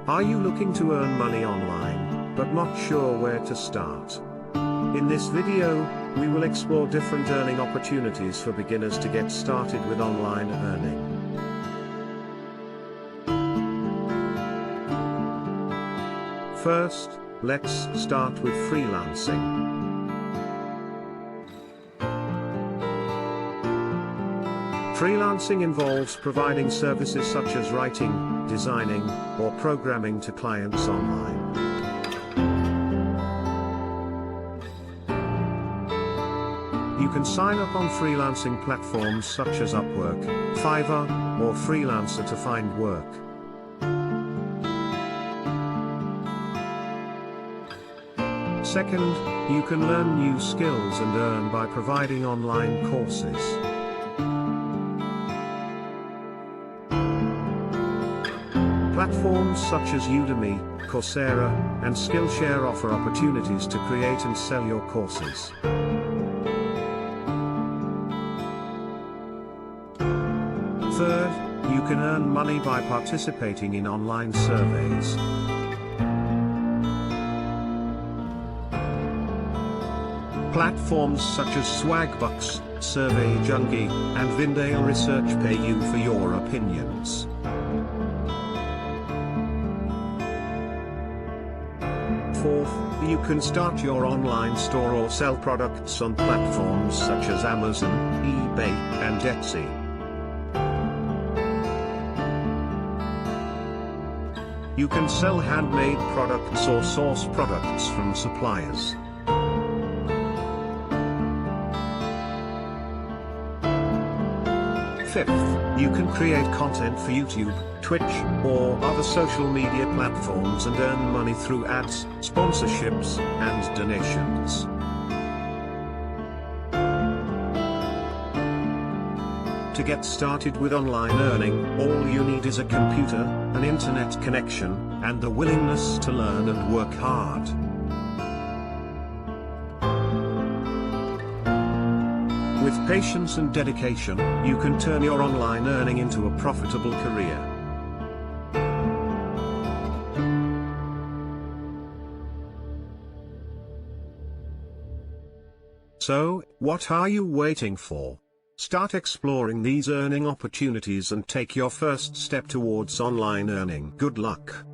Are you looking to earn money online, but not sure where to start? In this video, we will explore different earning opportunities for beginners to get started with online earning. First, let's start with freelancing. Freelancing involves providing services such as writing, designing, or programming to clients online. You can sign up on freelancing platforms such as Upwork, Fiverr, or Freelancer to find work. Second, you can learn new skills and earn by providing online courses. Platforms such as Udemy, Coursera, and Skillshare offer opportunities to create and sell your courses. Third, you can earn money by participating in online surveys. Platforms such as Swagbucks, SurveyJunkie, and Vindale Research pay you for your opinions. Fourth, you can start your online store or sell products on platforms such as Amazon, eBay, and Etsy. You can sell handmade products or source products from suppliers. Fifth, you can create content for YouTube, Twitch, or other social media platforms and earn money through ads, sponsorships, and donations. To get started with online earning, all you need is a computer, an internet connection, and the willingness to learn and work hard. With patience and dedication, you can turn your online earning into a profitable career. So, what are you waiting for? Start exploring these earning opportunities and take your first step towards online earning. Good luck.